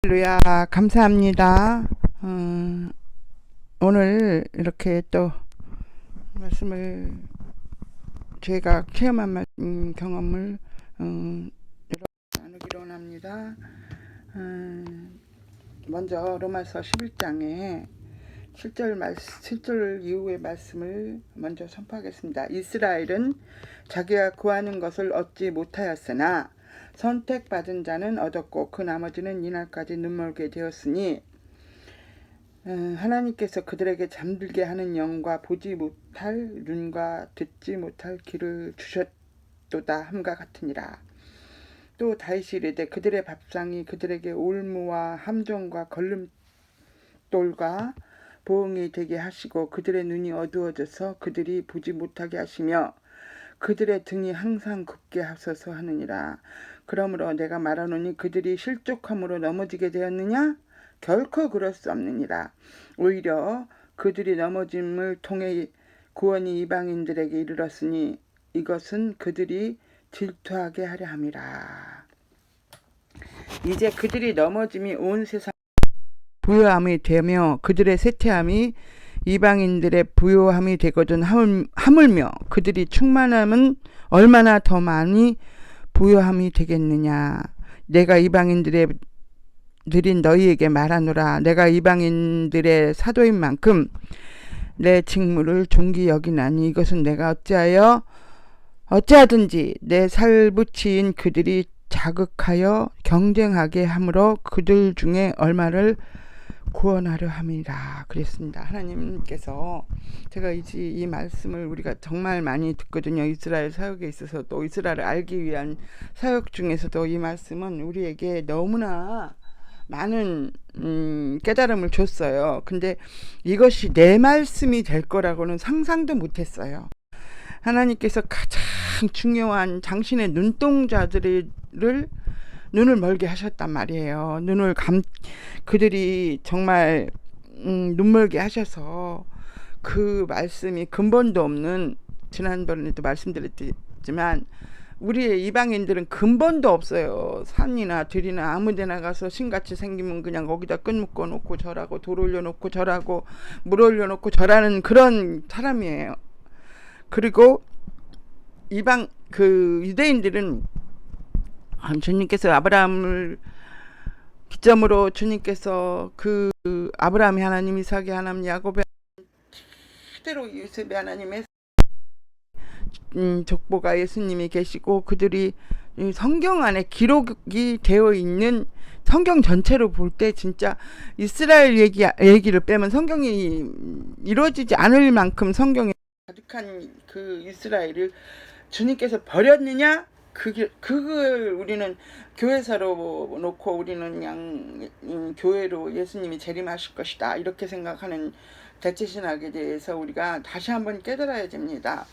할렐루야, 감사합니다. 오늘 이렇게 또 말씀을 제가 체험한 경험을 나누기로 합니다. 먼저 로마서 11장에 7절 이후의 말씀을 먼저 선포하겠습니다. 이스라엘은 자기가 구하는 것을 얻지 못하였으나 선택받은 자는 얻었고 그 나머지는 이날까지 눈멀게 되었으니 하나님께서 그들에게 잠들게 하는 영과 보지 못할 눈과 듣지 못할 귀를 주셨도다 함과 같으니라. 또 다시 이르되 그들의 밥상이 그들에게 올무와 함정과 걸림돌과 보응이 되게 하시고 그들의 눈이 어두워져서 그들이 보지 못하게 하시며 그들의 등이 항상 굽게 하소서 하느니라. 그러므로 내가 말하노니 그들이 실족함으로 넘어지게 되었느냐? 결코 그럴 수 없느니라. 오히려 그들이 넘어짐을 통해 구원이 이방인들에게 이르렀으니 이것은 그들이 질투하게 하려 함이라. 이제 그들이 넘어짐이 온 세상 부요함이 되며 그들의 쇠퇴함이 이방인들의 부요함이 되거든 하물며 그들이 충만함은 얼마나 더 많이 부요함이 되겠느냐. 내가 이방인들의 드린 너희에게 말하노라. 내가 이방인들의 사도인 만큼 내 직무를 존귀 여기나니 이것은 내가 어찌하든지 내 살붙이인 그들이 자극하여 경쟁하게 함으로 그들 중에 얼마를 구원하려 함이라 그랬습니다. 하나님께서 제가 이 말씀을 우리가 정말 많이 듣거든요. 이스라엘 사역에 있어서 또 이스라엘을 알기 위한 사역 중에서도 이 말씀은 우리에게 너무나 많은 깨달음을 줬어요. 근데 이것이 내 말씀이 될 거라고는 상상도 못했어요. 하나님께서 가장 중요한 당신의 눈동자들을 눈을 멀게 하셨단 말이에요. 그들이 정말 눈멀게 하셔서 그 말씀이 근본도 없는, 지난번에도 말씀드렸지만 우리의 이방인들은 근본도 없어요. 산이나 들이나 아무 데나 가서 신같이 생기면 그냥 거기다 끈 묶어 놓고 절하고 돌 올려놓고 절하고 물 올려놓고 절하는 그런 사람이에요. 그리고 유대인들은 주님께서 아브라함을 기점으로 주님께서 그 아브라함의 하나님, 이삭의 하나님, 야곱의 그대로 요셉의 하나님의 족보가 예수님이 계시고 그들이 성경 안에 기록이 되어 있는 성경 전체로 볼 때 진짜 이스라엘 얘기를 빼면 성경이 이루어지지 않을 만큼 성경에 가득한 그 이스라엘을 주님께서 버렸느냐? 그걸 우리는 교회사로 놓고 우리는 그냥 교회로 예수님이 재림하실 것이다 이렇게 생각하는 대체신학에 대해서 우리가 다시 한번 깨달아야 됩니다.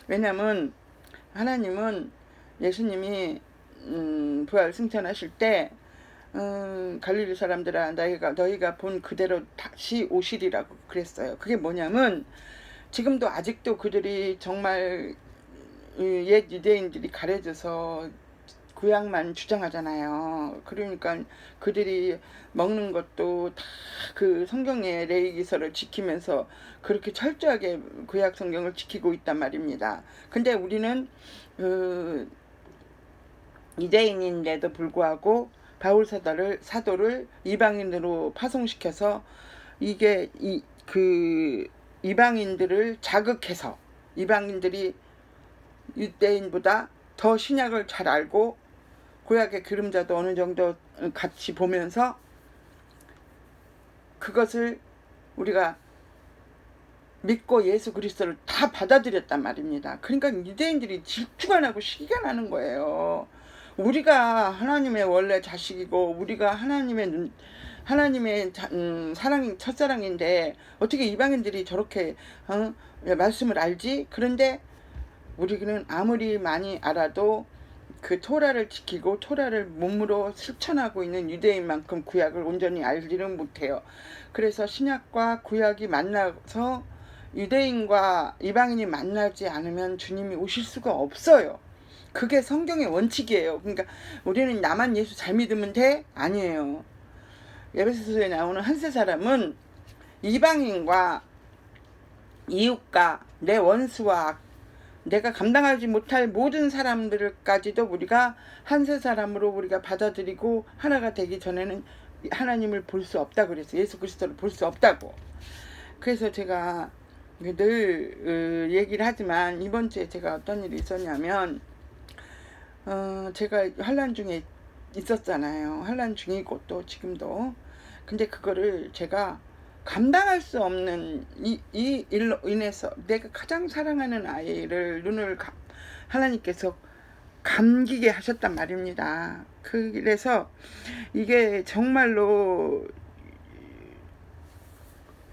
왜냐하면 하나님은 예수님이 부활 승천하실 때 갈릴리 사람들아 너희가 본 그대로 다시 오시리라고 그랬어요. 그게 뭐냐면 지금도 아직도 그들이 정말 옛 유대인들이 가려져서 구약만 주장하잖아요. 그러니까 그들이 먹는 것도 다 그 성경의 레위기서를 지키면서 그렇게 철저하게 구약 성경을 지키고 있단 말입니다. 근데 우리는 유대인인데도 불구하고 바울 사도를 이방인으로 파송시켜서 이게 이방인들을 자극해서 이방인들이 유대인보다 더 신약을 잘 알고 구약의 그림자도 어느 정도 같이 보면서 그것을 우리가 믿고 예수 그리스도를 다 받아들였단 말입니다. 그러니까 유대인들이 질투가 나고 시기가 나는 거예요. 우리가 하나님의 원래 자식이고 우리가 하나님의 첫사랑인데 어떻게 이방인들이 저렇게 말씀을 알지? 그런데 우리는 아무리 많이 알아도 그 토라를 지키고 토라를 몸으로 실천하고 있는 유대인만큼 구약을 온전히 알지는 못해요. 그래서 신약과 구약이 만나서 유대인과 이방인이 만나지 않으면 주님이 오실 수가 없어요. 그게 성경의 원칙이에요. 그러니까 우리는 나만 예수 잘 믿으면 돼? 아니에요. 에베소서에 나오는 한 세 사람은 이방인과 이웃과 내 원수와 내가 감당하지 못할 모든 사람들까지도 우리가 한 세 사람으로 우리가 받아들이고 하나가 되기 전에는 하나님을 볼 수 없다 그랬어요. 예수 그리스도를 볼 수 없다고. 그래서 제가 늘 얘기를 하지만 이번 주에 제가 어떤 일이 있었냐면 제가 환난 중에 있었잖아요. 환난 중이고 또 지금도. 근데 그거를 제가 감당할 수 없는 이 일로 인해서 내가 가장 사랑하는 아이를 하나님께서 감기게 하셨단 말입니다. 그래서 이게 정말로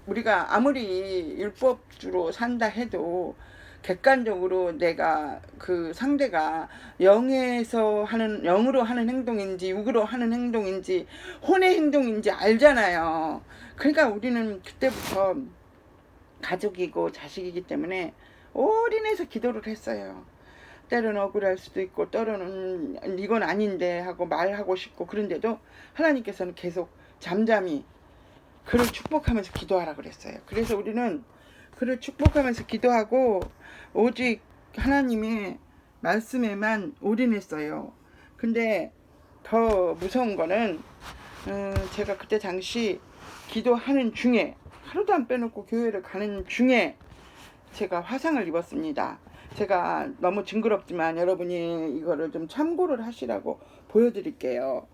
우리가 아무리 율법주로 산다 해도 객관적으로 내가 그 상대가 영으로 하는 행동인지 육으로 하는 행동인지 혼의 행동인지 알잖아요. 그러니까 우리는 그때부터 가족이고 자식이기 때문에 올인해서 기도를 했어요. 때로는 억울할 수도 있고 때로는 이건 아닌데 하고 말하고 싶고 그런데도 하나님께서는 계속 잠잠히 그를 축복하면서 기도하라 그랬어요. 그래서 우리는 그를 축복하면서 기도하고 오직 하나님의 말씀에만 올인했어요. 근데 더 무서운 거는 제가 그때 당시 기도하는 중에 하루도 안 빼놓고 교회를 가는 중에 제가 화상을 입었습니다. 제가 너무 징그럽지만 여러분이 이거를 좀 참고를 하시라고 보여드릴게요.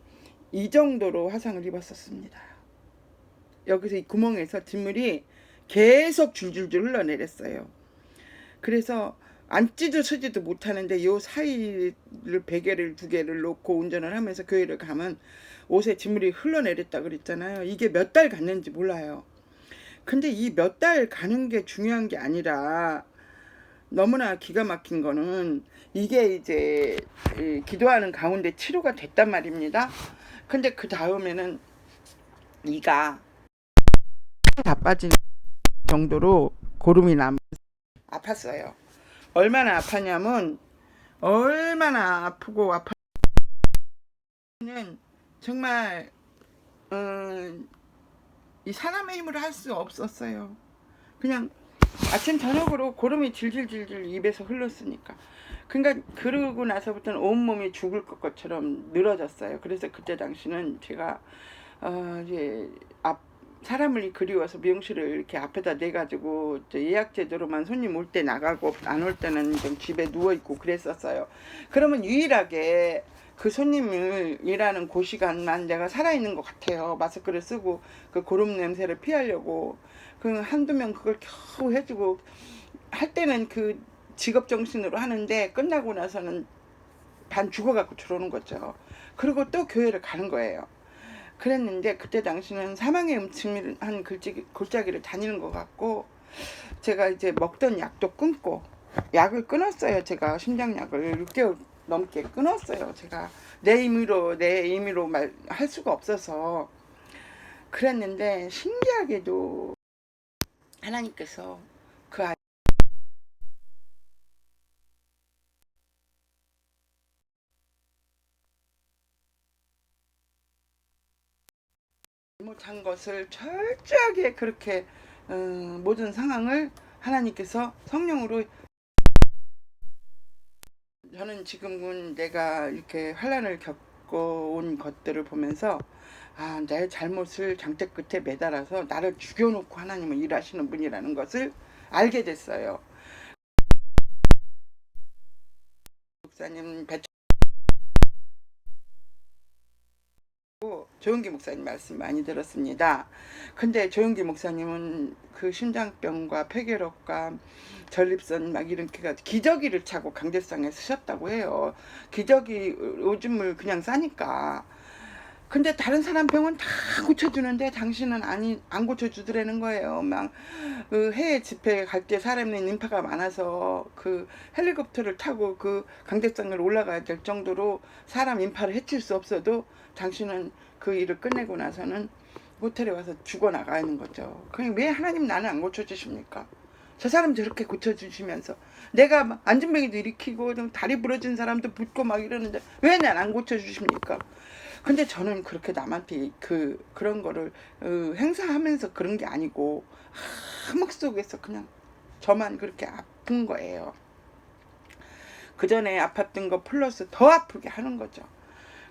이 정도로 화상을 입었었습니다. 여기서 이 구멍에서 진물이 계속 줄줄줄 흘러내렸어요. 그래서 앉지도 서지도 못하는데 요 사이를 베개를 2개를 놓고 운전을 하면서 교회를 가면 옷에 진물이 흘러내렸다 그랬잖아요. 이게 몇 달 갔는지 몰라요. 근데 이 몇 달 가는 게 중요한 게 아니라 너무나 기가 막힌 거는 이게 이제 기도하는 가운데 치료가 됐단 말입니다. 근데 그 다음에는 이가 다 빠진 정도로 고름이 나면서 아팠어요. 얼마나 아팠냐면 얼마나 아프고 아파는 정말 이 사람의 힘으로 할 수 없었어요. 그냥 아침 저녁으로 고름이 질질질질 입에서 흘렀으니까. 그러니까 그러고 나서부터는 온몸이 죽을 것처럼 늘어졌어요. 그래서 그때 당시는 제가 이제 사람을 그리워서 미용실을 이렇게 앞에다 내가지고 예약 제도로만 손님 올 때 나가고 안 올 때는 좀 집에 누워있고 그랬었어요. 그러면 유일하게 그 손님을 일하는 그 시간만 내가 살아있는 것 같아요. 마스크를 쓰고 그 고름 냄새를 피하려고. 그 한두 명 그걸 겨우 해주고 할 때는 그 직업정신으로 하는데 끝나고 나서는 반 죽어갖고 들어오는 거죠. 그리고 또 교회를 가는 거예요. 그랬는데 그때 당시는 사망의 음침한 골짜기를 다니는 것 같고 제가 이제 먹던 약도 끊고 약을 끊었어요. 제가 심장약을 6개월 넘게 끊었어요. 제가 내 임의로 할 수가 없어서 그랬는데 신기하게도 하나님께서 그 아이 못한 것을 철저하게 그렇게 모든 상황을 하나님께서 성령으로 저는 지금은 내가 이렇게 환난을 겪어온 것들을 보면서 내 잘못을 장대 끝에 매달아서 나를 죽여놓고 하나님은 일하시는 분이라는 것을 알게 됐어요. 목사님 조영기 목사님 말씀 많이 들었습니다. 근데 조영기 목사님은 그 심장병과 폐결핵과 전립선 막 이런 기저귀를 차고 강제성에 쓰셨다고 해요. 기저귀 오줌을 그냥 싸니까. 근데 다른 사람 병은 다 고쳐주는데 당신은 안 고쳐주더라는 거예요. 막 해외 집회 갈 때 사람의 인파가 많아서 그 헬리콥터를 타고 그 강대상을 올라가야 될 정도로 사람 인파를 해칠 수 없어도 당신은 그 일을 끝내고 나서는 호텔에 와서 죽어나가는 거죠. 그냥 왜 하나님 나는 안 고쳐주십니까? 저 사람 저렇게 고쳐주시면서 내가 막 안진뱅이도 일으키고 다리 부러진 사람도 붓고 막 이러는데 왜 난 안 고쳐주십니까? 근데 저는 그렇게 남한테 그런 거를 행사하면서 그런 게 아니고 암흑 속에서 그냥 저만 그렇게 아픈 거예요. 그 전에 아팠던 거 플러스 더 아프게 하는 거죠.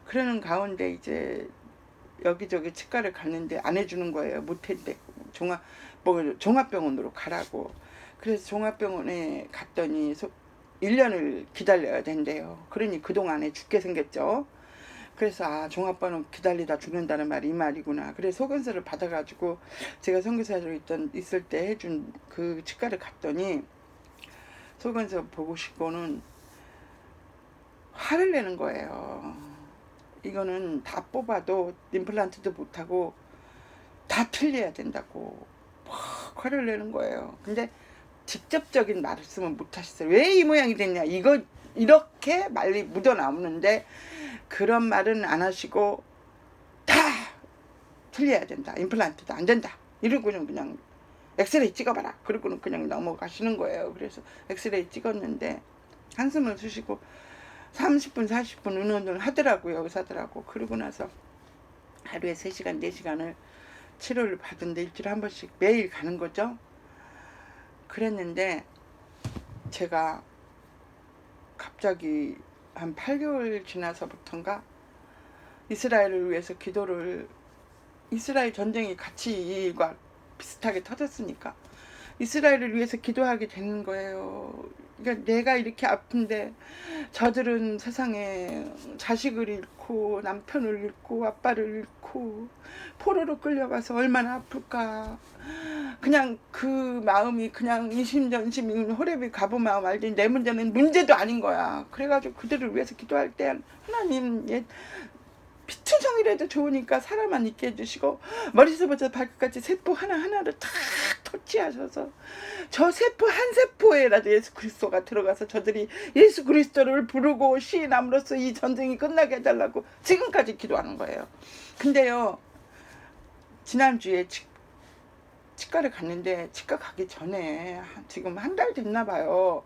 그러는 가운데 이제 여기저기 치과를 갔는데 안 해주는 거예요. 못했대. 종합병원으로 가라고. 그래서 종합병원에 갔더니 1년을 기다려야 된대요. 그러니 그동안에 죽게 생겼죠. 그래서 종합병원 기다리다 죽는다는 말이 이 말이구나. 그래서 소견서를 받아가지고 제가 선교사로 있을 때 해준 그 치과를 갔더니 소견서 보고 싶고는 화를 내는 거예요. 이거는 다 뽑아도 임플란트도 못하고 다 틀려야 된다고 화를 내는 거예요. 근데 직접적인 말씀은 못하셨어요. 왜 이 모양이 됐냐, 이거 이렇게 말이 묻어나오는데 그런 말은 안 하시고 다 틀려야 된다, 임플란트도 안 된다 이러고는 그냥 엑스레이 찍어봐라 그러고는 그냥 넘어가시는 거예요. 그래서 엑스레이 찍었는데 한숨을 쉬시고 30분 40분 의논을 하더라고요, 의사들하고. 그러고 나서 하루에 3시간 4시간을 치료를 받은데 일주일에 한 번씩 매일 가는 거죠. 그랬는데 제가 갑자기 한 8개월 지나서부터인가 이스라엘을 위해서 기도를, 이스라엘 전쟁이 같이 이 일과 비슷하게 터졌으니까 이스라엘을 위해서 기도하게 되는 거예요. 그러니까 내가 이렇게 아픈데 저들은 세상에 자식을 잃고 남편을 잃고 아빠를 잃고 포로로 끌려가서 얼마나 아플까. 그냥 그 마음이 그냥 이심전심 호렙이 가보 마음 알지, 내 문제는 문제도 아닌 거야. 그래가지고 그들을 위해서 기도할 때 하나님 피투성이라도 좋으니까 사람만 있게 해주시고 머리서부터 발끝까지 세포 하나하나를 다 터치하셔서 저 세포 한 세포에라도 예수 그리스도가 들어가서 저들이 예수 그리스도를 부르고 시인함으로써 이 전쟁이 끝나게 해달라고 지금까지 기도하는 거예요. 근데요, 지난주에 치과를 갔는데 치과 가기 전에 지금 한 달 됐나 봐요.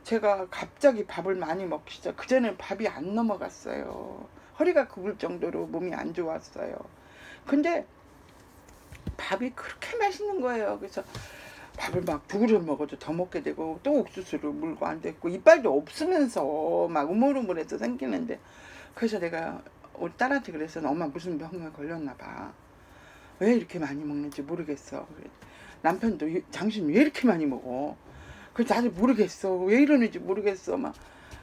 제가 갑자기 밥을 많이 먹기 시작. 그전엔 밥이 안 넘어갔어요. 허리가 굽을 정도로 몸이 안 좋았어요. 근데 밥이 그렇게 맛있는 거예요. 그래서 밥을 막 2그릇 먹어도 더 먹게 되고 또 옥수수를 물고 안 됐고 이빨도 없으면서 막 우물우물해서 생기는데, 그래서 내가 우리 딸한테 그래서 엄마 무슨 병에 걸렸나 봐. 왜 이렇게 많이 먹는지 모르겠어. 남편도 당신 왜 이렇게 많이 먹어? 그래서 나도 모르겠어. 왜 이러는지 모르겠어. 막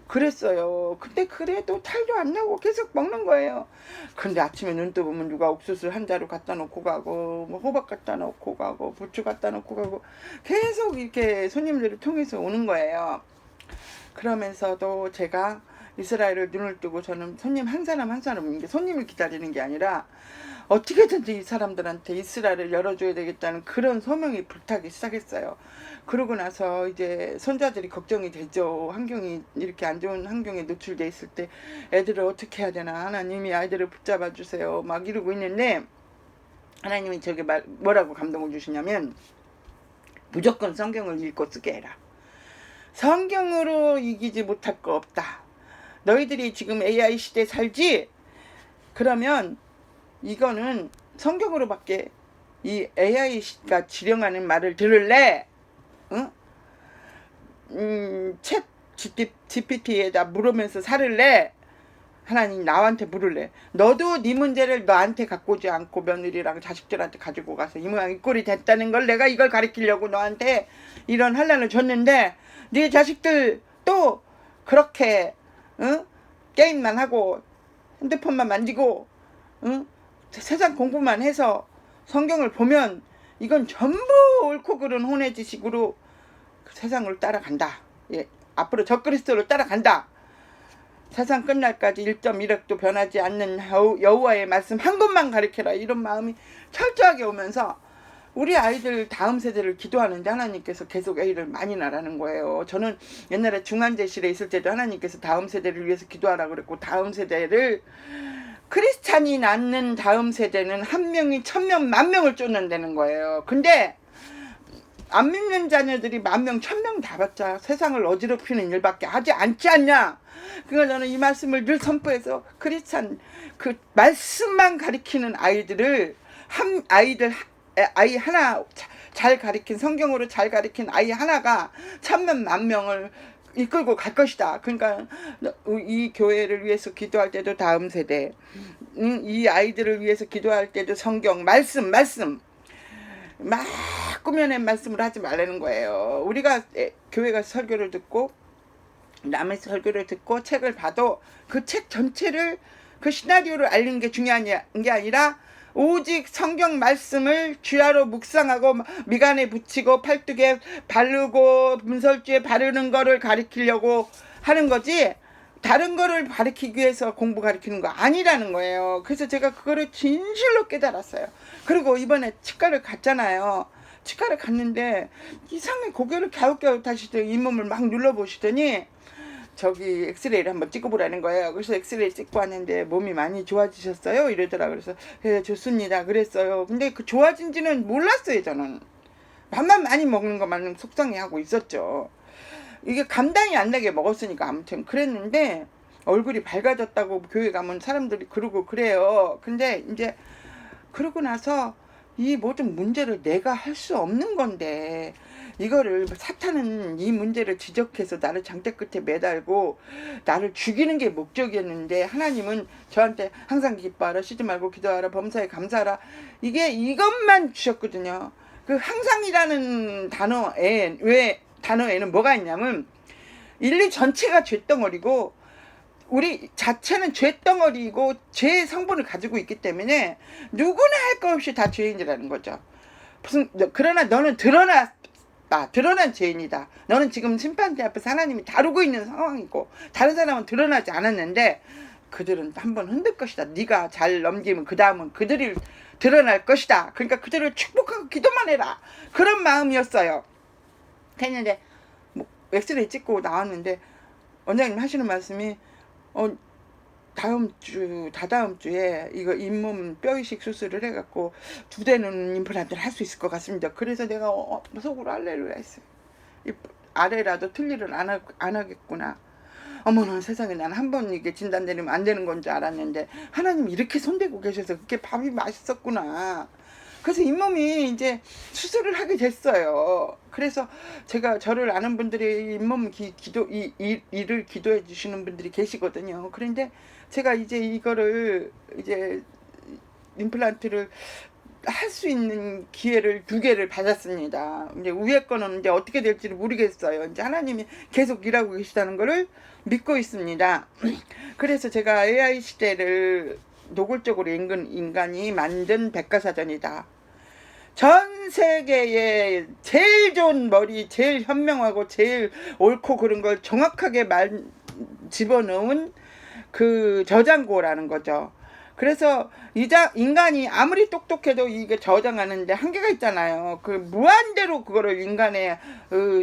그랬어요. 근데 그래도 탈도 안 나고 계속 먹는 거예요. 근데 아침에 눈 뜨보면 누가 옥수수를 한 자루 갖다 놓고 가고 뭐 호박 갖다 놓고 가고 부추 갖다 놓고 가고 계속 이렇게 손님들을 통해서 오는 거예요. 그러면서도 제가 이스라엘을 눈을 뜨고 저는 손님 한 사람 한 사람, 이게 손님을 기다리는 게 아니라 어떻게든지 이 사람들한테 이스라엘을 열어줘야 되겠다는 그런 소명이 불타기 시작했어요. 그러고 나서 이제 손자들이 걱정이 되죠. 환경이 이렇게 안 좋은 환경에 노출돼 있을 때 애들을 어떻게 해야 되나, 하나님이 아이들을 붙잡아 주세요 막 이러고 있는데, 하나님이 저게 뭐라고 감동을 주시냐면 무조건 성경을 읽고 쓰게 해라. 성경으로 이기지 못할 거 없다. 너희들이 지금 AI 시대에 살지? 그러면 이거는 성경으로밖에, 이 AI가 지령하는 말을 들을래? 응? 챗 GPT에다 물으면서 살을래? 하나님 나한테 물을래? 너도 네 문제를 너한테 갖고 오지 않고 며느리랑 자식들한테 가지고 가서 이 모양 이 꼴이 됐다는 걸 내가 이걸 가르치려고 너한테 이런 환란을 줬는데 네 자식들 또 그렇게 게임만 하고 핸드폰만 만지고 세상 공부만 해서 성경을 보면 이건 전부 옳고 그른 혼의 지식으로 세상을 따라간다. 예, 앞으로 적그리스도를 따라간다. 세상 끝날까지 1.1억도 변하지 않는 여호와의 말씀 한 것만 가르쳐라. 이런 마음이 철저하게 오면서 우리 아이들 다음 세대를 기도하는데 하나님께서 계속 A를 많이 나라는 거예요. 저는 옛날에 중환자실에 있을 때도 하나님께서 다음 세대를 위해서 기도하라고 그랬고, 다음 세대를 크리스찬이 낳는 다음 세대는 1명이 1000명 10,000명을 쫓는다는 거예요. 근데 안 믿는 자녀들이 10,000명, 1,000명 다 봤자 세상을 어지럽히는 일밖에 하지 않지 않냐. 그러니까 저는 이 말씀을 늘 선포해서 크리스찬 그 말씀만 가리키는 아이들을 아이 하나 잘 가리킨 성경으로 잘 가리킨 아이 하나가 1,000명, 10,000명을 이끌고 갈 것이다. 그러니까 이 교회를 위해서 기도할 때도 다음 세대, 이 아이들을 위해서 기도할 때도 성경 말씀 막 꾸며낸 말씀을 하지 말라는 거예요. 우리가 교회가 설교를 듣고 남의 설교를 듣고 책을 봐도 그 책 전체를 그 시나리오를 알리는 게 중요한 게 아니라 오직 성경 말씀을 주야로 묵상하고 미간에 붙이고 팔뚝에 바르고 문설주에 바르는 거를 가리키려고 하는 거지, 다른 거를 가리키기 위해서 공부 가리키는 거 아니라는 거예요. 그래서 제가 그거를 진실로 깨달았어요. 그리고 이번에 치과를 갔잖아요. 치과를 갔는데 이상하게 고개를 갸웃갸웃 하시더니 잇몸을 막 눌러보시더니 저기 엑스레이를 한번 찍어보라는 거예요. 그래서 엑스레이 찍고 왔는데 몸이 많이 좋아지셨어요? 이러더라. 그래서 예, 좋습니다. 그랬어요. 근데 그 좋아진지는 몰랐어요. 저는 밥만 많이 먹는 것만 속상해하고 있었죠. 이게 감당이 안 되게 먹었으니까 아무튼 그랬는데 얼굴이 밝아졌다고 교회 가면 사람들이 그러고 그래요. 근데 이제 그러고 나서 이 모든 문제를 내가 할 수 없는 건데 이거를 사탄은 이 문제를 지적해서 나를 장대 끝에 매달고 나를 죽이는 게 목적이었는데 하나님은 저한테 항상 기뻐하라, 쉬지 말고 기도하라, 범사에 감사하라, 이것만 주셨거든요. 그 항상이라는 단어에는 뭐가 있냐면 인류 전체가 죄덩어리고 우리 자체는 죄덩어리이고 죄의 성분을 가지고 있기 때문에 누구나 할 것 없이 다 죄인이라는 거죠. 그러나 너는 드러난 죄인이다. 너는 지금 심판대 앞에서 하나님이 다루고 있는 상황이고 다른 사람은 드러나지 않았는데 그들은 한번 흔들 것이다. 네가 잘 넘기면 그 다음은 그들이 드러날 것이다. 그러니까 그들을 축복하고 기도만 해라. 그런 마음이었어요. 했는데 뭐 엑스레이 찍고 나왔는데 원장님 하시는 말씀이 다다음 주에 이거 잇몸 뼈이식 수술을 해갖고 2대는 임플란트를 할 수 있을 것 같습니다. 그래서 내가 속으로 할렐루야 했어요. 아래라도 틀리를 안 하겠구나. 어머나 세상에, 난 한 번 이게 진단 내리면 안 되는 건 줄 알았는데 하나님이 이렇게 손대고 계셔서 그게 밥이 맛있었구나. 그래서 잇몸이 이제 수술을 하게 됐어요. 그래서 제가 저를 아는 분들이 잇몸 일을 기도해 주시는 분들이 계시거든요. 그런데 제가 이제 이거를 이제 임플란트를 할 수 있는 기회를 2개를 받았습니다. 이제 위에 거는 이제 어떻게 될지를 모르겠어요. 이제 하나님이 계속 일하고 계시다는 거를 믿고 있습니다. 그래서 제가 AI 시대를 노골적으로 읽은 인간이 만든 백과사전이다. 전 세계에 제일 좋은 머리, 제일 현명하고 제일 옳고 그른 걸 정확하게 집어넣은 그 저장고라는 거죠. 그래서 인간이 아무리 똑똑해도 이게 저장하는데 한계가 있잖아요. 그 무한대로 그거를 인간의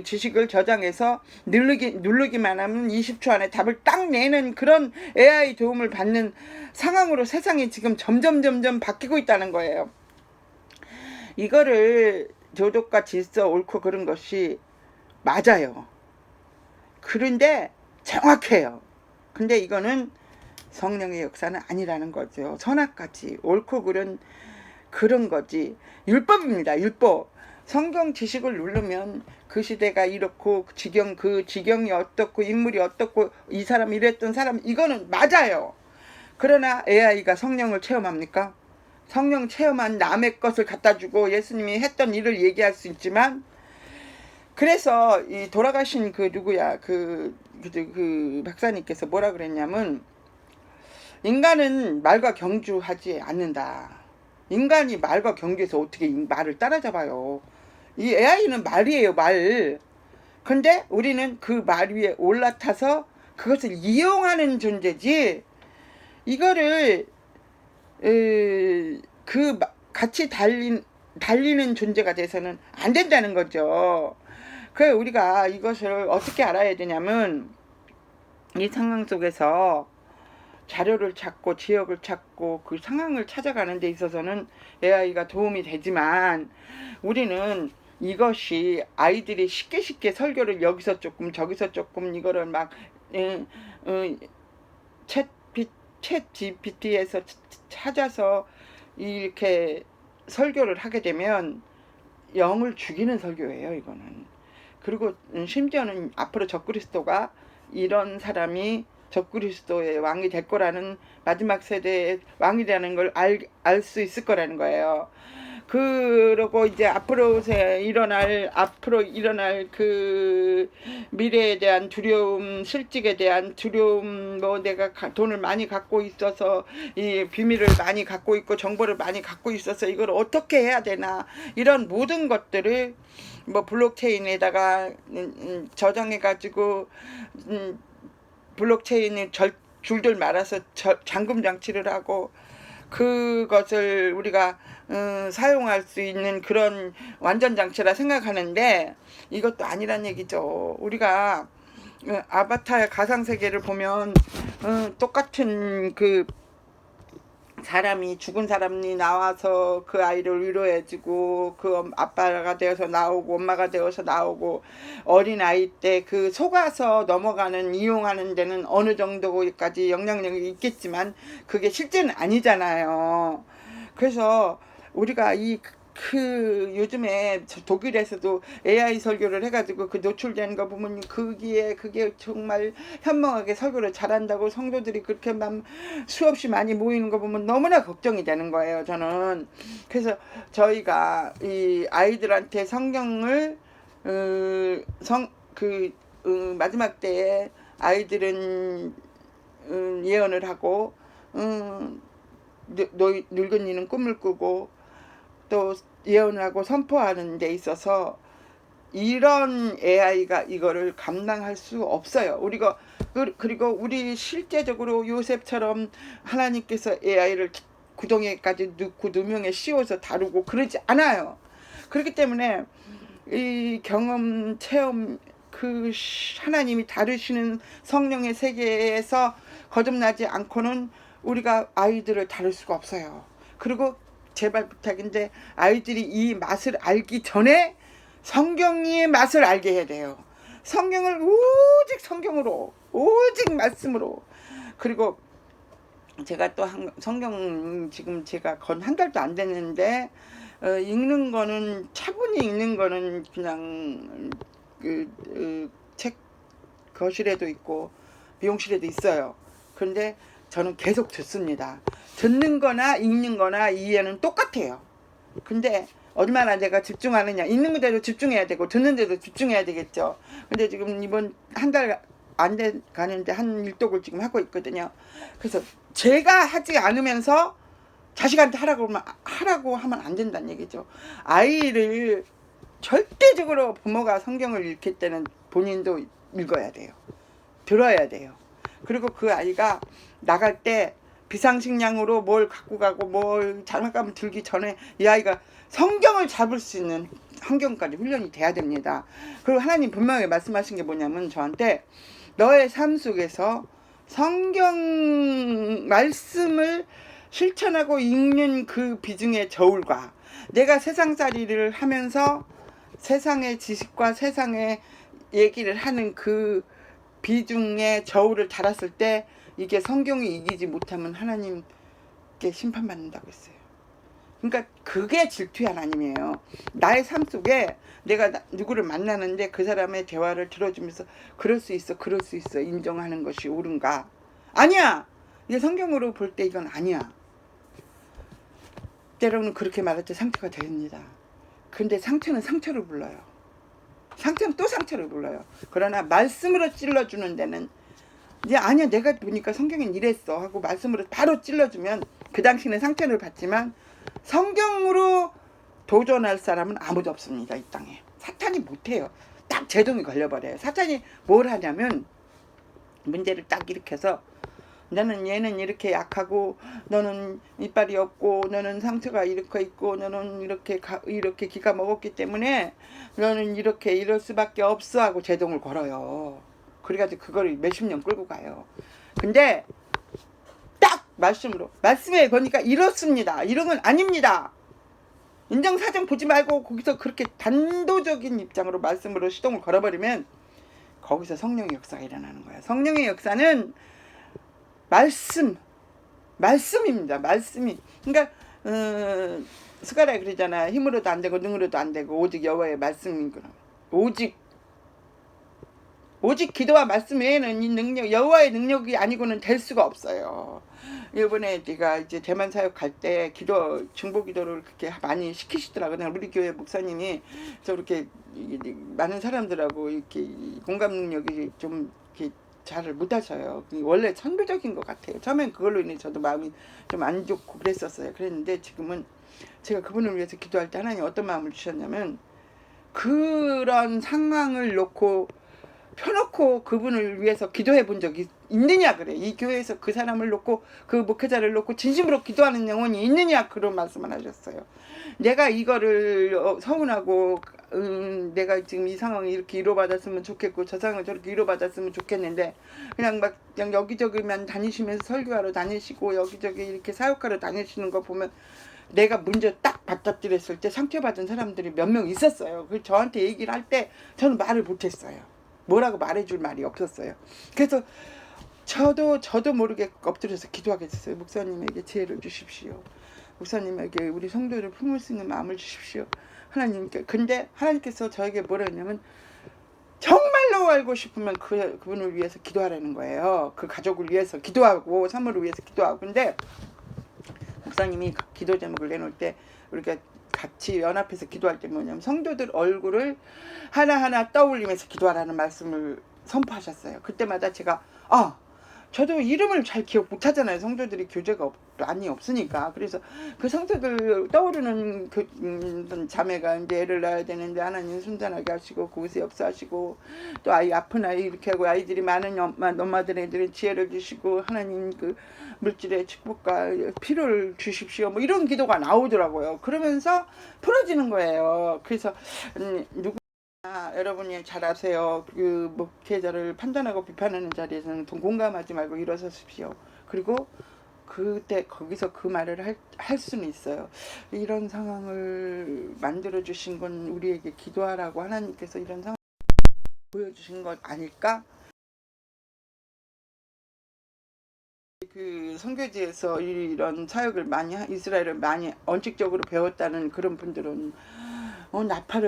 지식을 저장해서 누르기만 하면 20초 안에 답을 딱 내는 그런 AI 도움을 받는 상황으로 세상이 지금 점점 바뀌고 있다는 거예요. 이거를 도덕과 질서, 옳고 그른 것이 맞아요. 그런데 정확해요. 근데 이거는 성령의 역사는 아니라는 거죠. 선악까지 옳고 그런 거지. 율법입니다. 율법. 성경 지식을 누르면 그 시대가 이렇고 그 지경이 어떻고 인물이 어떻고 이 사람 이랬던 사람, 이거는 맞아요. 그러나 AI가 성령을 체험합니까? 성령 체험한 남의 것을 갖다 주고 예수님이 했던 일을 얘기할 수 있지만, 그래서 이 돌아가신 그 누구야 그 박사님께서 뭐라 그랬냐면, 인간은 말과 경주하지 않는다. 인간이 말과 경주해서 어떻게 말을 따라잡아요. 이 AI는 말이에요, 말. 근데 우리는 그 말 위에 올라타서 그것을 이용하는 존재지, 이거를 같이 달리는 존재가 돼서는 안 된다는 거죠. 그래서 우리가 이것을 어떻게 알아야 되냐면, 이 상황 속에서 자료를 찾고 지역을 찾고 그 상황을 찾아가는 데 있어서는 AI가 도움이 되지만, 우리는 이것이 아이들이 쉽게 설교를 여기서 조금 저기서 조금 이거를 막 챗 GPT에서 찾아서 이렇게 설교를 하게 되면 영을 죽이는 설교예요, 이거는. 그리고 심지어는 앞으로 적그리스도가 이런 사람이 적그리스도의 왕이 될 거라는, 마지막 세대의 왕이라는 걸 알 수 있을 거라는 거예요. 그러고 이제 앞으로 일어날 그 미래에 대한 두려움, 실직에 대한 두려움, 뭐 내가 돈을 많이 갖고 있어서 이 비밀을 많이 갖고 있고 정보를 많이 갖고 있어서 이걸 어떻게 해야 되나, 이런 모든 것들을 뭐 블록체인에다가 저장해 가지고 블록체인을 줄줄 말아서 잠금 장치를 하고 그것을 우리가 사용할 수 있는 그런 완전 장치라 생각하는데, 이것도 아니란 얘기죠. 우리가 아바타의 가상세계를 보면 똑같은 그 사람이, 죽은 사람이 나와서 그 아이를 위로해주고 그 아빠가 되어서 나오고 엄마가 되어서 나오고, 어린 아이 때 그 속아서 넘어가는, 이용하는 데는 어느 정도까지 영향력이 있겠지만 그게 실제는 아니잖아요. 그래서 우리가 요즘에 독일에서도 AI 설교를 해가지고 그 노출되는 거 보면 그게 정말 현명하게 설교를 잘한다고 성도들이 그렇게 막 수없이 많이 모이는 거 보면 너무나 걱정이 되는 거예요, 저는. 그래서 저희가 이 아이들한테 성경을 마지막 때에 아이들은 예언을 하고 늙은이는 꿈을 꾸고 또 예언하고 선포하는 데 있어서 이런 AI가 이거를 감당할 수 없어요. 우리가 그리고 우리 실제적으로 요셉처럼 하나님께서 AI를 구덩이까지 넣고 누명에 씌워서 다루고 그러지 않아요. 그렇기 때문에 이 경험, 체험, 그 하나님이 다루시는 성령의 세계에서 거듭나지 않고는 우리가 아이들을 다룰 수가 없어요. 그리고 제발 부탁인데 아이들이 이 맛을 알기 전에 성경의 맛을 알게 해야 돼요. 성경을 오직 성경으로, 오직 말씀으로. 그리고 제가 또 성경 지금 제가 건 한 달도 안 됐는데 읽는 거는, 차분히 읽는 거는 그냥 책 거실에도 있고 미용실에도 있어요. 그런데 저는 계속 듣습니다. 듣는 거나 읽는 거나 이해는 똑같아요. 근데 얼마나 내가 집중하느냐. 읽는 데도 집중해야 되고 듣는 데도 집중해야 되겠죠. 근데 지금 이번 한 달 안 돼 가는데 한 일독을 지금 하고 있거든요. 그래서 제가 하지 않으면서 자식한테 하라고 하면 안 된다는 얘기죠. 아이를 절대적으로 부모가 성경을 읽을 때는 본인도 읽어야 돼요. 들어야 돼요. 그리고 그 아이가 나갈 때 비상식량으로 뭘 갖고 가고 뭘 장난감 들기 전에 이 아이가 성경을 잡을 수 있는 환경까지 훈련이 돼야 됩니다. 그리고 하나님 분명히 말씀하신 게 뭐냐면, 저한테 너의 삶 속에서 성경 말씀을 실천하고 읽는 그 비중의 저울과 내가 세상살이를 하면서 세상의 지식과 세상의 얘기를 하는 그 비중의 저울을 달았을 때 이게 성경이 이기지 못하면 하나님께 심판받는다고 했어요. 그러니까 그게 질투의 하나님이에요. 나의 삶 속에 내가 누구를 만나는데 그 사람의 대화를 들어주면서 그럴 수 있어 인정하는 것이 옳은가? 아니야! 이게 성경으로 볼 때 이건 아니야. 때로는 그렇게 말할 때 상처가 됩니다. 근데 상처는 상처를 불러요. 상처는 또 상처를 불러요. 그러나 말씀으로 찔러주는 데는 이제 아니야, 내가 보니까 성경엔 이랬어 하고 말씀으로 바로 찔러주면 그 당시는 상처를 받지만 성경으로 도전할 사람은 아무도 없습니다. 이 땅에 사탄이 못해요. 딱 제동이 걸려버려요. 사탄이 뭘 하냐면 문제를 딱 일으켜서 너는 얘는 이렇게 약하고 너는 이빨이 없고 너는 상처가 이렇게 있고 너는 이렇게 기가 먹었기 때문에 너는 이럴 수밖에 없어 하고 제동을 걸어요. 그래가지고 그걸 몇십 년 끌고 가요. 근데 딱 말씀에 보니까 이렇습니다. 이런 건 아닙니다. 인정사정 보지 말고 거기서 그렇게 단도적인 입장으로 말씀으로 시동을 걸어버리면 거기서 성령의 역사가 일어나는 거야. 성령의 역사는 말씀입니다. 말씀이. 그러니까 스가랴 그러잖아. 힘으로도 안 되고 능으로도 안 되고 오직 여호와의 말씀인 거라. 오직 기도와 말씀 외에는 이 능력, 여호와의 능력이 아니고는 될 수가 없어요. 이번에 제가 이제 대만 사역할 때 중보 기도를 그렇게 많이 시키시더라고요. 우리 교회 목사님이 저렇게 많은 사람들하고 이렇게 공감 능력이 좀 이렇게 잘 못하셔요. 원래 창조적인 것 같아요. 처음엔 그걸로 인해 저도 마음이 좀 안 좋고 그랬었어요. 그랬는데 지금은 제가 그분을 위해서 기도할 때 하나님 어떤 마음을 주셨냐면, 그런 상황을 펴놓고 그분을 위해서 기도해 본 적이 있느냐 그래. 이 교회에서 그 사람을 놓고, 그 목회자를 놓고 진심으로 기도하는 영혼이 있느냐, 그런 말씀을 하셨어요. 내가 이거를 서운하고 내가 지금 이 상황이 이렇게 위로받았으면 좋겠고 저 상황을 저렇게 위로받았으면 좋겠는데 그냥 여기저기만 다니시면서 설교하러 다니시고 여기저기 이렇게 사역하러 다니시는 거 보면 내가 먼저 딱 받아들였을 때 상처받은 사람들이 몇 명 있었어요. 그 저한테 얘기를 할 때 저는 말을 못했어요. 뭐라고 말해줄 말이 없었어요. 그래서 저도 모르게 엎드려서 기도하겠어요. 목사님에게 지혜를 주십시오. 목사님에게 우리 성도를 품을 수 있는 마음을 주십시오. 하나님께. 근데 하나님께서 저에게 뭐라 했냐면, 정말로 알고 싶으면 그분을 위해서 기도하라는 거예요. 그 가족을 위해서 기도하고 사모를 위해서 기도하고. 근데 목사님이 기도 제목을 내놓을 때 우리가 같이 연합해서 기도할 때 뭐냐면, 성도들 얼굴을 하나하나 떠올리면서 기도하라는 말씀을 선포하셨어요. 그때마다 제가 저도 이름을 잘 기억 못하잖아요. 성도들이 교제가 많이 없으니까. 그래서 그 성도들 떠오르는 자매가 이제 애를 낳아야 되는데 하나님 순산하게 하시고 그곳에 역사하시고, 또 아픈 아이 이렇게 하고, 아이들이 많은 엄마들 애들은 지혜를 주시고 하나님 그 물질의 축복과 필요를 주십시오. 뭐 이런 기도가 나오더라고요. 그러면서 풀어지는 거예요. 그래서 여러분이 잘 아세요. 그 목회자를 판단하고 비판하는 자리에서는 공감하지 말고 일어서십시오. 그리고 그때 거기서 그 말을 할 수는 있어요. 이런 상황을 만들어 주신 건 우리에게 기도하라고 하나님께서 이런 상황을 보여주신 것 아닐까? 그 선교지에서 이런 사역을 많이 이스라엘을 많이 원칙적으로 배웠다는 그런 분들은 나팔을